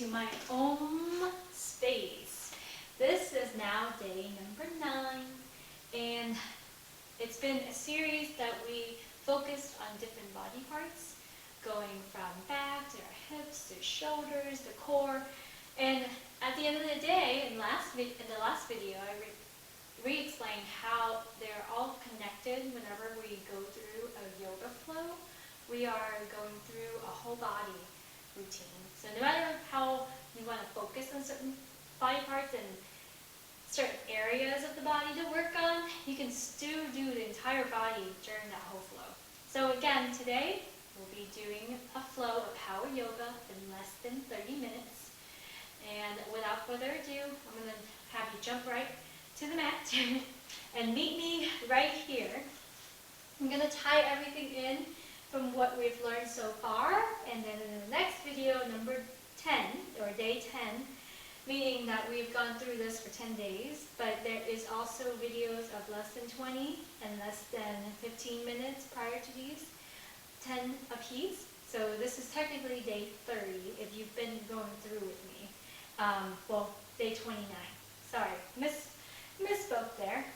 to my home space. This is now day number 9, and it's been a series that we focused on different body parts, going from back to our hips to shoulders, the core, and at the end of the day, in the last video, I re-explained how they're all connected. Whenever we go through a yoga flow, we are going through a whole body routine. So no matter how you want to focus on certain body parts and certain areas of the body to work on, you can still do the entire body during that whole flow. So again, today we'll be doing a flow of power yoga in less than 30 minutes. And without further ado, I'm going to have you jump right to the mat and meet me right here. I'm going to tie everything in from what we've learned so far, and then in the next video, number 10, or day 10, meaning that we've gone through this for 10 days, but there is also videos of less than 20 and less than 15 minutes prior to these, 10 apiece. So this is technically day 30 if you've been going through with me. Well, day 29. Sorry, misspoke there.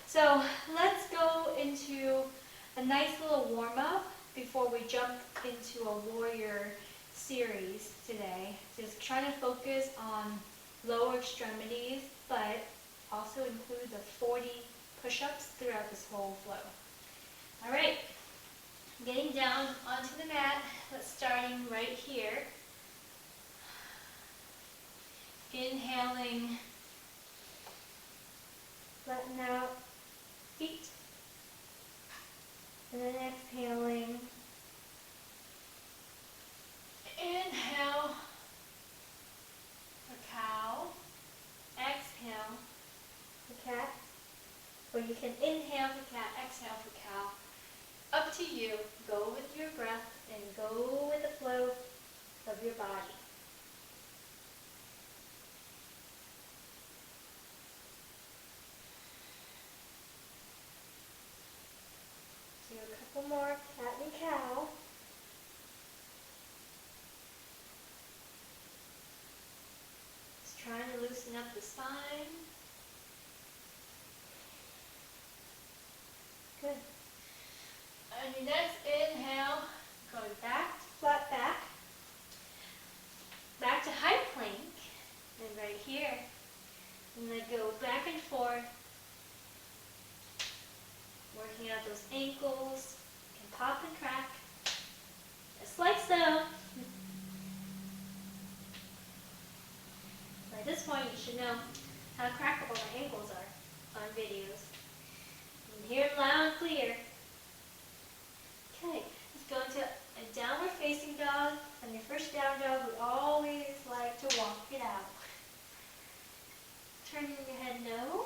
So let's go into a nice little warm-up before we jump into a warrior series today. Just trying to focus on lower extremities, but also include the 40 push-ups throughout this whole flow. All right, getting down onto the mat. Let's starting right here. Inhaling, flatten out feet, and then exhaling. Inhale for cow, exhale for cat, or you can inhale for cat, exhale for cow. Up to you. Go with your breath and go with the flow of your body. Do a couple more cat and cow. Just trying to loosen up the spine. Good. On your next inhale, go back to flat back, back to high plank, and right here. And then go back and forth, working out those ankles. You can pop and crack, just like so. By this point, you should know how crackable my ankles are on videos. You can hear them loud and clear. Okay, let's go into a downward facing dog. On your first down dog, we always like to walk it out. Turning your head no.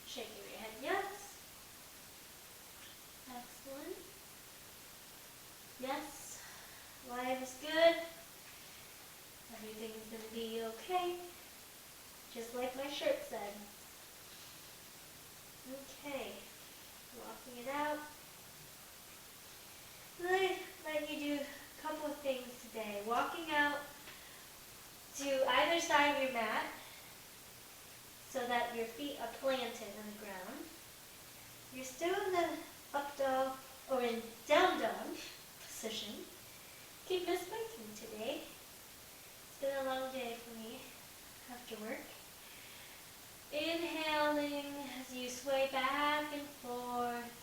Shaking your head yes. Excellent. Yes. Life is good. Everything's going to be okay. Just like my shirt said. Okay. Walking it out. Let you do a couple of things today. Walking out to either side of your mat so that your feet are planted on the ground. You're still in the up dog or in down dog position. Keep mismaking today. It's been a long day for me after work. Inhaling as you sway back and forth.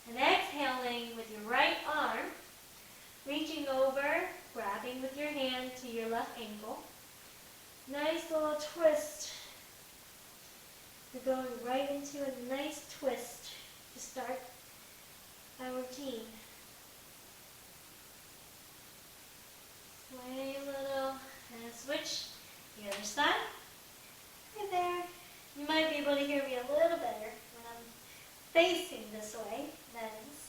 And exhaling with your right arm, reaching over, grabbing with your hand to your left ankle. Nice little twist. We're going right into a nice twist to start our routine. Sway a little and switch the other side. Right there. You might be able to hear me a little better when I'm facing this way. That is.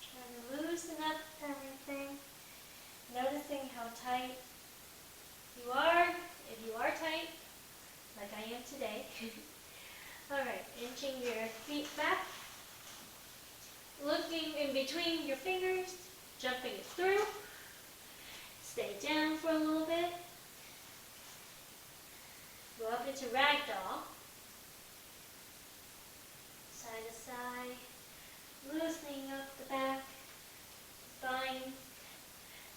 Trying to loosen up everything. Noticing how tight you are, if you are tight, like I am today. Alright, inching your between your fingers, jumping it through. Stay down for a little bit. Go up into ragdoll. Side to side. Loosening up the back, spine.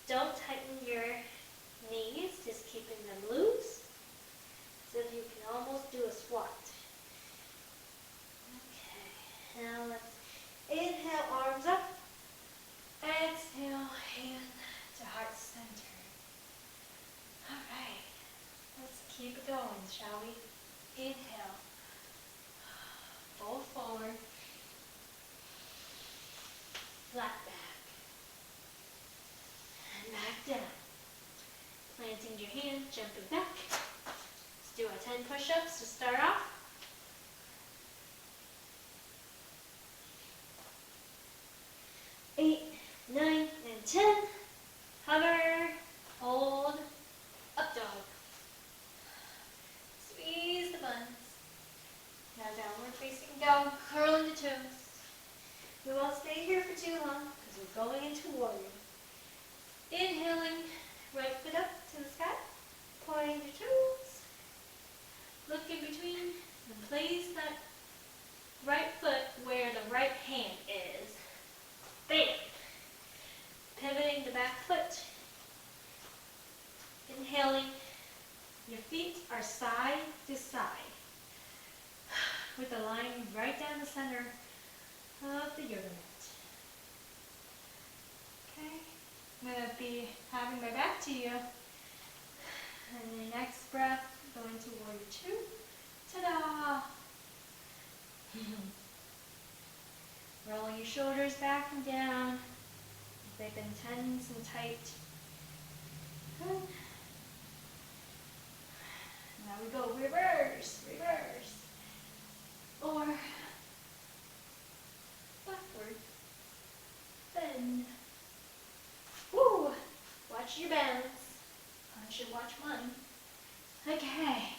Don't tighten your knees, just keeping them loose. So you can almost do a squat. Okay, now let's inhale, arms up. Exhale, hand to heart center. All right, let's keep it going, shall we? Inhale, fold forward, flat back, and back down. Planting your hand, jumping back. Let's do our 10 push-ups to start off. 8, 9, and 10. Hover, hold, up dog. Squeeze the buns. Now downward facing dog, curling the toes. We won't stay here for too long because we're going into warrior. Inhaling, right foot up to the sky. Point your toes. Look in between and place that right foot where the right hand is. Bam! Pivoting the back foot. Inhaling, your feet are side to side with a line right down the center of the yoga mat. Okay, I'm going to be having my back to you. And your next breath, go into warrior 2. Ta-da! Rolling your shoulders back and down. If they've been tense and tight. Good. Now we go reverse, reverse. Or backward. Bend. Woo! Watch your balance. I should watch mine. Okay.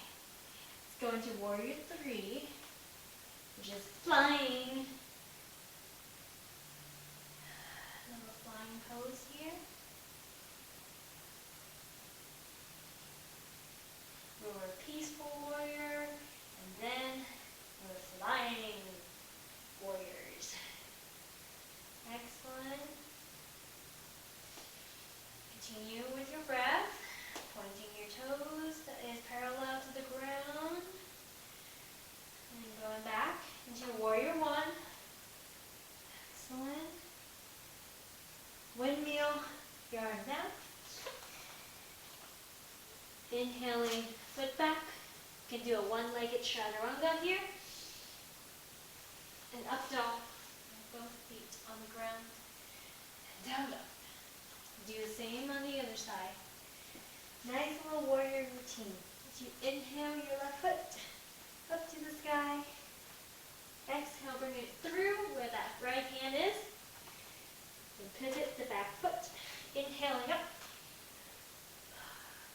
Let's go into warrior 3. Which is flying. Little flying pose here. We're a peaceful warrior, and then we're flying warriors. Excellent. Continue with your breath, pointing your toes that is parallel to the ground. And going back into warrior 1. Excellent. Windmill, your arm down. Inhaling, foot back. You can do a one-legged chaturanga here. And up dog, both feet on the ground. And down dog. Do the same on the other side. Nice little warrior routine. As you inhale your left foot up to the sky. Exhale, bring it through where that right hand is. And pivot the back foot. Inhaling up.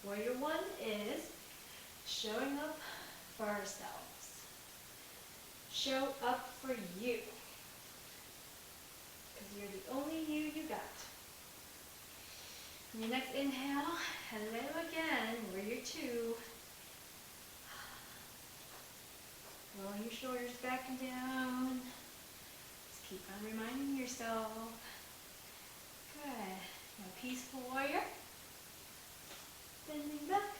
Warrior 1 is showing up for ourselves. Show up for you. Because you're the only you got. Your next inhale, hello again, warrior 2. Rolling your shoulders back and down. Just keep on reminding yourself. Good. Now peaceful warrior. Bending back.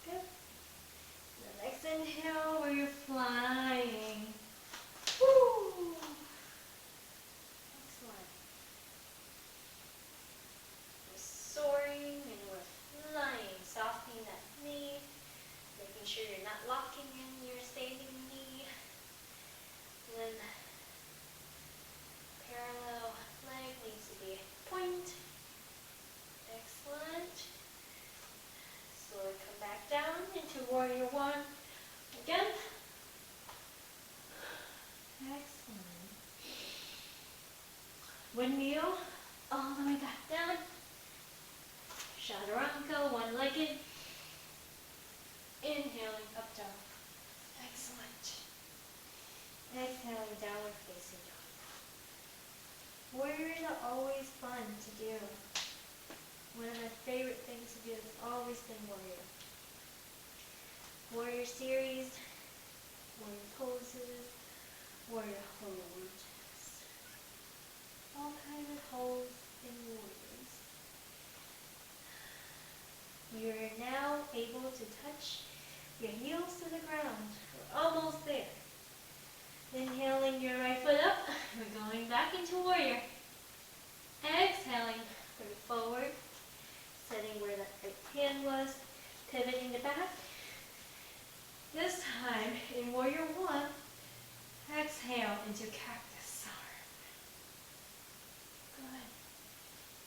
Good. The next inhale where you're flying. Woo! Excellent. We're soaring and we're flying, softening that knee, making sure you're not locking in your standing knee. And then parallel leg needs to be point. Excellent. Slowly come back down into warrior 1 again. Excellent. Windmill, all the way back down. Chaturanga, one-legged. Inhaling, up dog. exhaling, downward facing dog. Warriors are always fun to do. One of my favorite things to do has always been warrior. Warrior series, warrior poses, warrior holds. All kinds of holds in warriors. You're now able to touch your heels to the ground. We're almost there. Inhaling your right foot up, we're going back into warrior. Exhaling, bring it forward, setting where that right hand was, pivoting the back. This time, in warrior one, exhale into cactus arm. Good.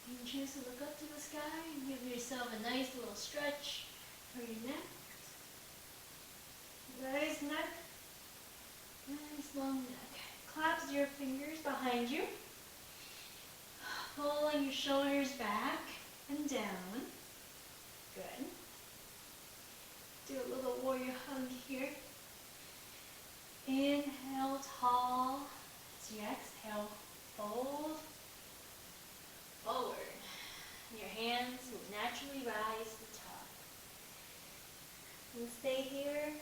You can choose to look up to the sky and give yourself a nice little stretch for your neck. Nice neck. Nice long neck. Clasp your fingers behind you. Pulling your shoulders back and down. Good. Do a little warrior hug here. Inhale tall. As you exhale, fold forward. Your hands will naturally rise to the top. And stay here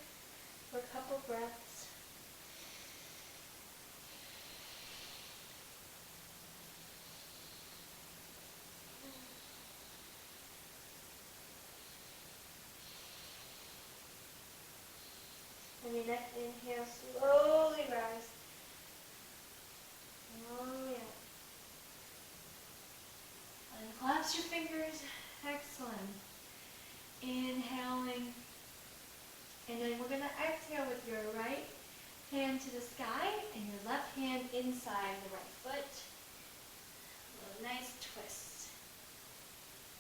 for a couple breaths. And your next inhale, slowly rise. Slowly up. Unclasp your fingers. Excellent. Inhaling. And then we're going to exhale with your right hand to the sky and your left hand inside the right foot. A little nice twist.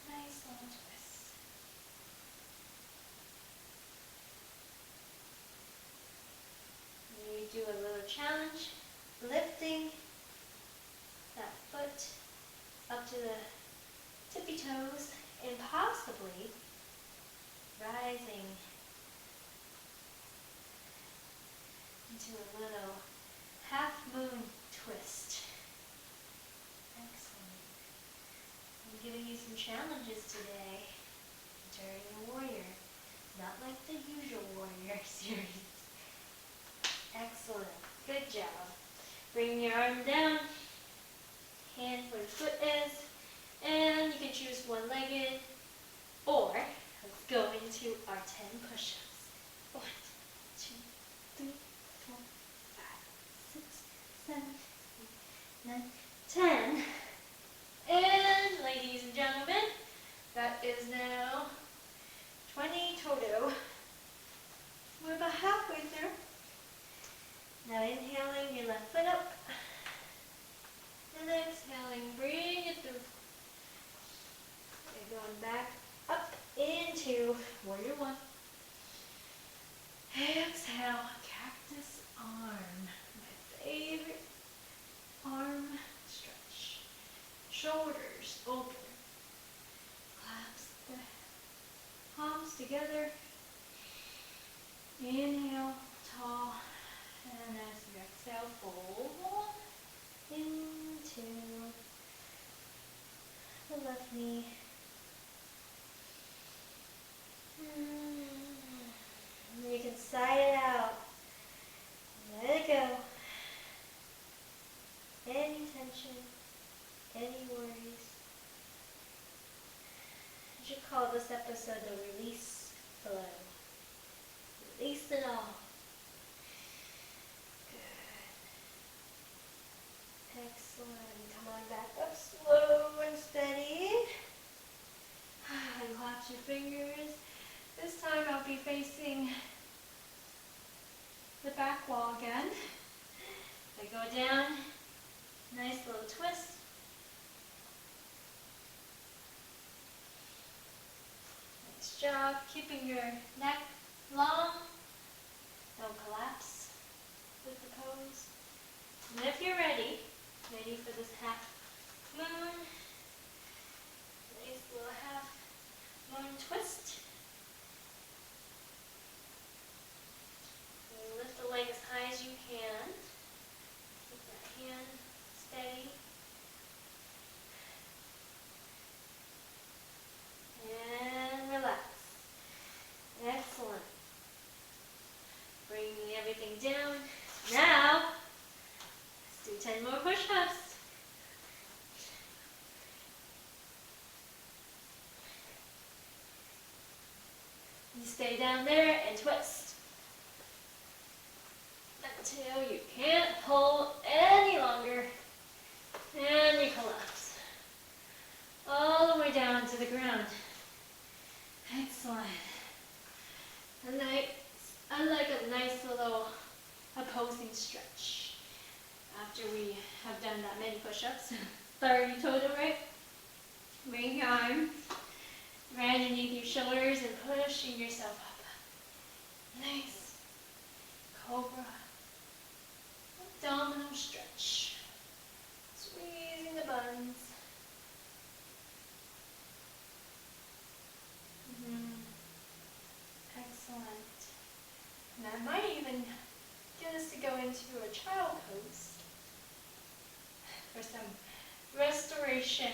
Nice little twist. And you do a little challenge, lifting that foot up to the tippy toes and possibly rising into a little half moon twist. Excellent. I'm giving you some challenges today during the warrior, not like the usual warrior series. Excellent. Good job. Bring your arm down, hand where the foot is, and you can choose one-legged, or let's go into our 10 push-ups. 1, 2, 3, 4, 5, 6, 7, 8, 9, 10. And ladies and gentlemen, that is now 20 total. We're about halfway through. Now inhaling your left foot up. And exhaling, bring it through. And going back up into warrior one. Exhale, cactus arm. My favorite arm stretch. Shoulders open. Clasp the palms together. Inhale, tall. And as you exhale, fold into the left knee. And you can side it out. Let it go. Any tension, any worries. I should call this episode the release flow. Release it all. Excellent. Come on back up slow and steady. And clasp your fingers. This time I'll be facing the back wall again. I go down, nice little twist. Nice job. Keeping your neck long. Don't collapse with the pose. And if you're ready for this half moon, nice little half moon twist. And lift the leg as high as you can. everything down. Now, let's do 10 more push-ups. You stay down there and twist until you can't hold any longer. And you collapse all the way down to the ground. Excellent. And I like a nice little opposing stretch after we have done that many push-ups. 30 total, right? Bring your arms right underneath your shoulders and pushing yourself up. Nice. Cobra. Abdominal stretch. Squeezing the buns. Excellent. And I might even get us to go into a child pose for some restoration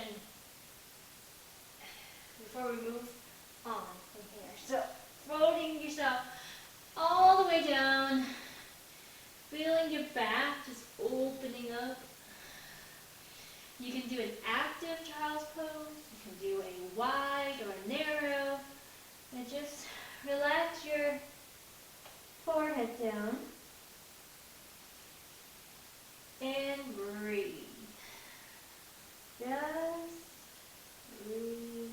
before we move on from here. So, floating yourself all the way down, feeling your back just opening up. You can do an active child's pose, you can do a wide or a narrow, and just relax your forehead down and breathe. Just breathe.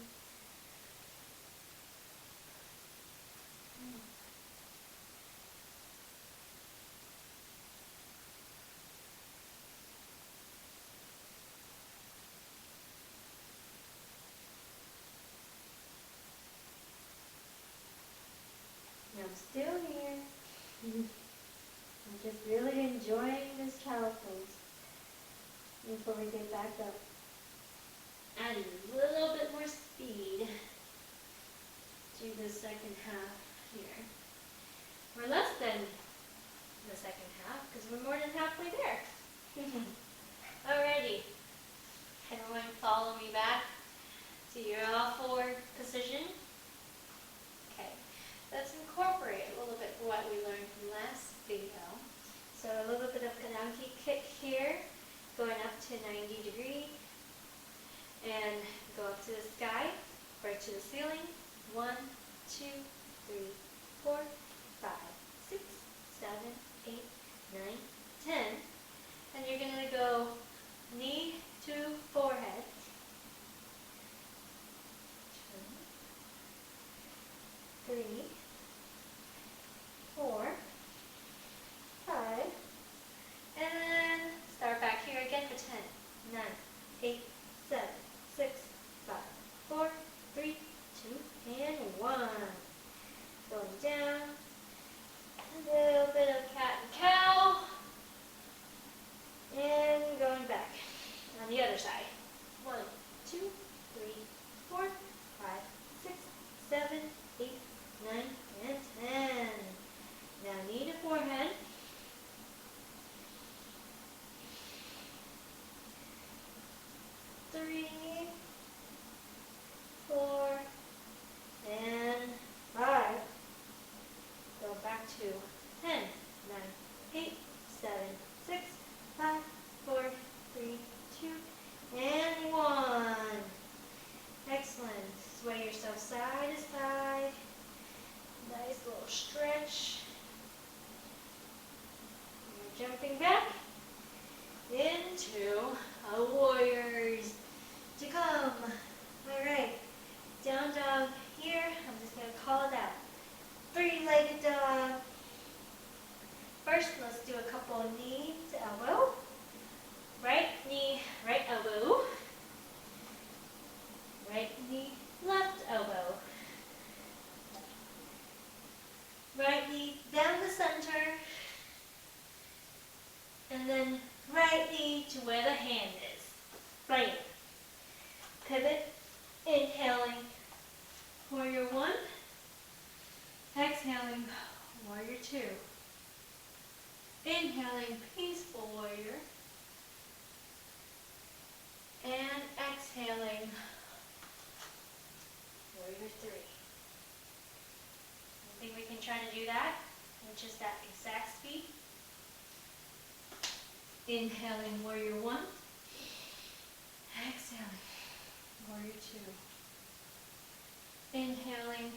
I'm still here. I'm just really enjoying this child pose before we get back up. Add a little bit more speed to the second half here. We're less than the second half because we're more than halfway there. Alrighty. Everyone follow me back to your all four position. Okay. Let's incorporate a little bit what we learned from last video. So a little bit of Kanaki kick here, going up to 90 degrees, and go up to the sky, right to the ceiling. 1, 2, 3, 4, 5, 6, 7, 8, 9, 10. And you're going to go knee to forehead. 2, 3, 4, 5, and then start back here again for 10, 9, 8, 7, 6, 5, 4, 3, 2, and 1. Going down, a little bit of cat and cow, and going back on the other side. 1, 2, 3, 4, 5, 6, 7, 8, 9, and 10. Now knee to forehead. 3, 4, and 5. Go back to 10, 9, 8, 7, 6, 5, 4, 3, 2, and 1. Excellent. Sway yourself side to side. Nice little stretch. You're jumping back into a warriors to come. Alright, down dog here. I'm just going to call it out. 3-legged dog. First, let's do a couple of knee to elbow. Right knee, right elbow. Right knee, left elbow. Right knee down the center. And then right knee to where the hand is. Right. Pivot, inhaling, warrior 1. Exhaling, warrior 2. Inhaling, peaceful warrior. And exhaling, warrior 3. I think we can try to do that in which is that exact speed. Inhaling warrior one. Exhaling warrior two. Inhaling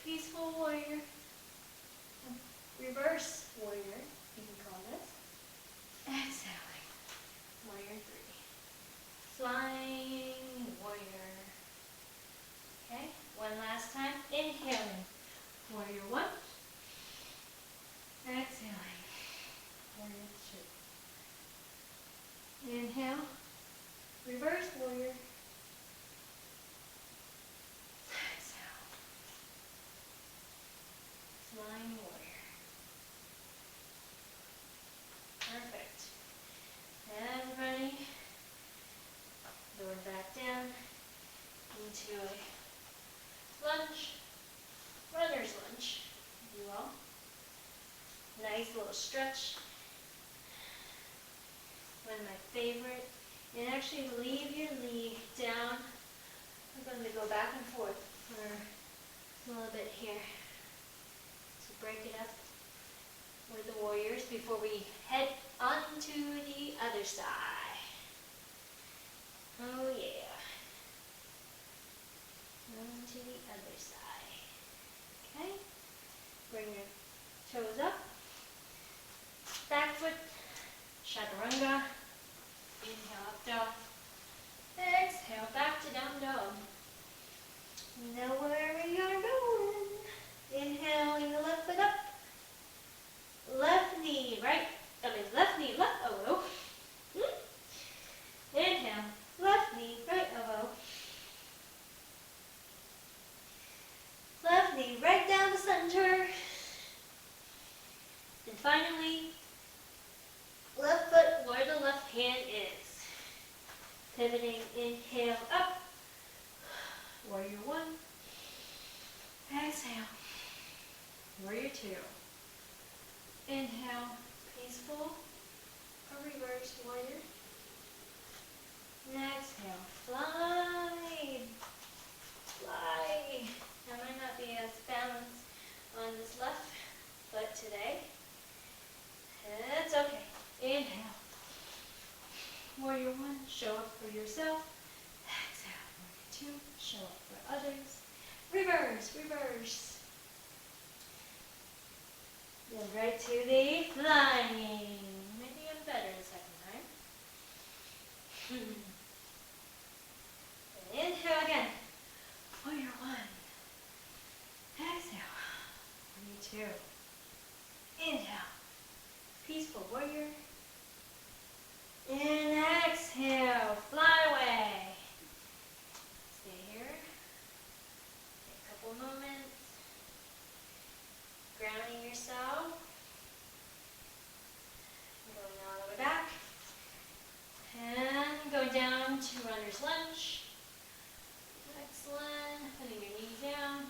peaceful warrior. Reverse warrior, you can call this. Exhaling warrior three. Flying warrior. Okay, one last time. Inhaling warrior one. Exhaling warrior two. Inhale, reverse warrior. Exhale, flying warrior. Perfect. Everybody, lower back down into a lunge, runner's lunge, if you will. Nice little stretch. One of my favorite. And actually leave your knee down. I'm going to go back and forth for a little bit here. So break it up with the warriors before we head onto the other side. Oh yeah. Onto the other side. Okay. Bring your toes up. Back foot. Chaturanga. Inhale up dog. Exhale back to down dog. Now wherever you are going. Inhaling the left foot up. Left knee right. Left knee left elbow. Inhale. Left knee right elbow. Left knee right down the center. And finally, left foot where the left hand is. Pivoting, inhale up. Warrior one. Exhale. Warrior two. Inhale, peaceful or reverse warrior. And exhale, fly. Fly. I might not be as balanced on this left foot today. It's okay. Inhale. Warrior one, show up for yourself. Exhale. Warrior two, show up for others. Reverse, reverse. Then right to the flying. Maybe I'm better the second time. Inhale again. Warrior one. Exhale. Warrior two. Inhale. Peaceful warrior. And exhale. Fly away. Stay here. Take a couple moments. Grounding yourself. Going all the way back. And go down to runner's lunge. Excellent. Putting your knees down.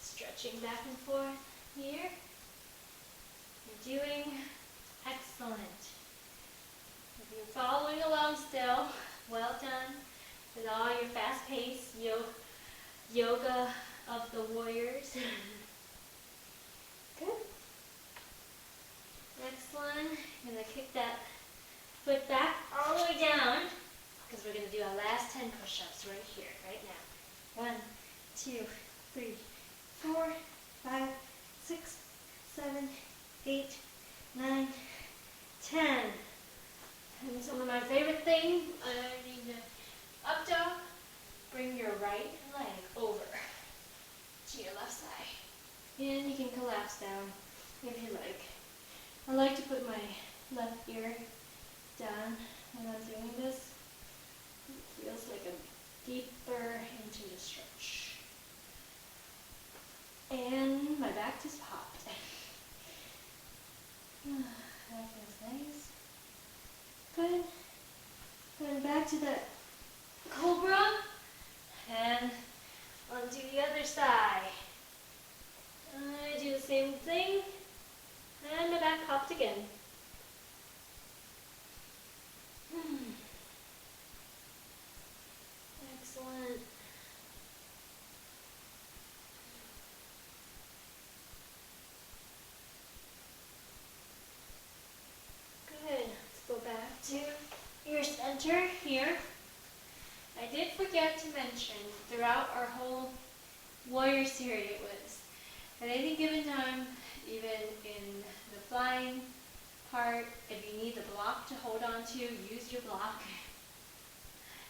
Stretching back and forth here. You're doing excellent. If you're following along still, well done with all your fast-paced yoga of the warriors. Good. Excellent. I'm going to kick that foot back all the way down because we're going to do our last 10 push-ups right here, right now. 1, 2, 3, 4, 5, 6, 7, 8, 9, 10. And some of my favorite things, I need to up dog, bring your right leg over to your left side. And you can collapse down if you like. I like to put my left ear down when I'm doing this. It feels like a deeper into the stretch. And my back just popped. That feels nice. Good. Going back to that cobra. And onto the other side. I do the same thing. And my back popped again. Excellent. At any given time, even in the flying part, if you need the block to hold on to, use your block.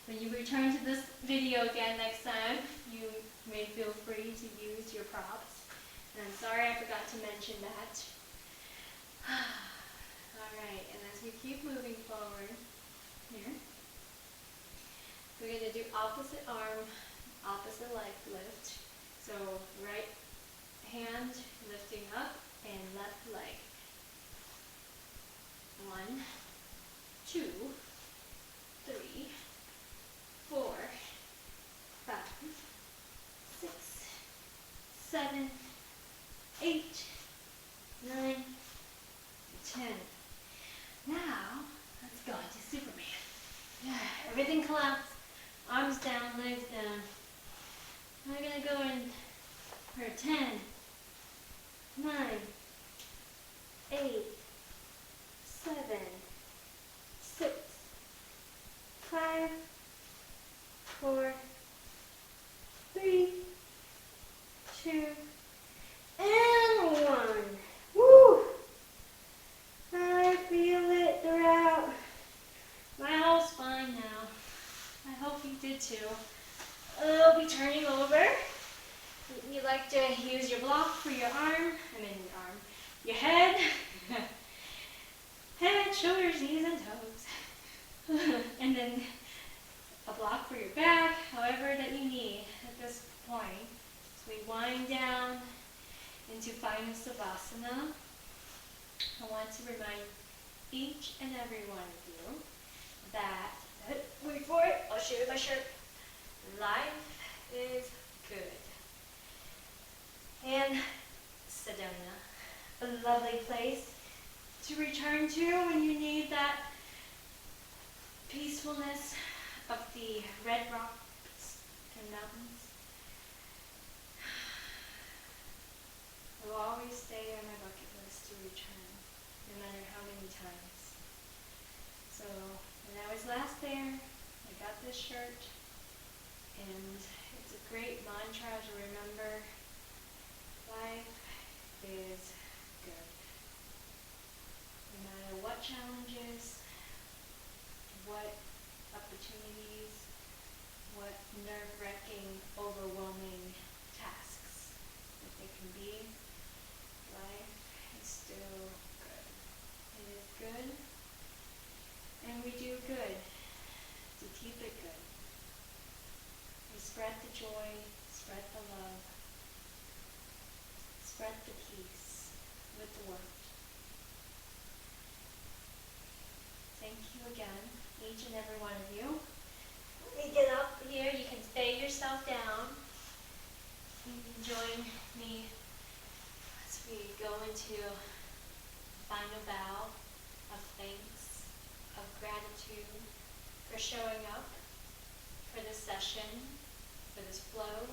When you return to this video again next time, you may feel free to use your props. And I'm sorry I forgot to mention that. Alright, and as we keep moving forward here, we're going to do opposite arm, opposite leg lift. So right hand lifting up and left leg. 1, 2, 3, 4, 5, 6, 7, 8, 9, 10. Now, let's go into Superman. Everything collapse, arms down, legs down. We're going to go in for 10, 9, 8, 7, 6, 5, 4, 3, 2, and 1. Woo! I feel it throughout my whole spine now. I hope you did too. I'll be turning over. You like to use your block for your arm, your head, head, shoulders, knees, and toes. And then a block for your back, however that you need at this point. So we wind down into final Savasana. I want to remind each and every one of you that, wait for it, I'll show you my shirt. Life is good. And Sedona, a lovely place to return to when you need that peacefulness of the red rocks and mountains. It will always stay on my bucket list to return, no matter how many times. So when I was last there, I got this shirt, and it's a great mantra to remember. Life is good. No matter what challenges, what opportunities, what nerve-wracking, overwhelming tasks that they can be, life is still good. It is good, and we do good to keep it good. We spread the joy, spread the love, spread the peace with the world. Thank you again, each and every one of you. Let me get up here. You can stay yourself down. You can join me as we go into the final bow of thanks, of gratitude for showing up for this session, for this flow.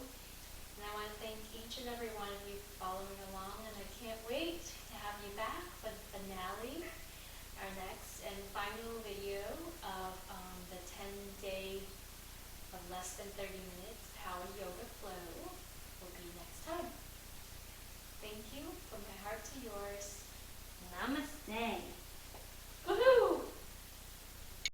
And I want to thank each and every one of you for following along, and I can't wait to have you back for the finale, our next and final video of the 10-day of less than 30 minutes Power Yoga Flow will be next time. Thank you from my heart to yours. Namaste.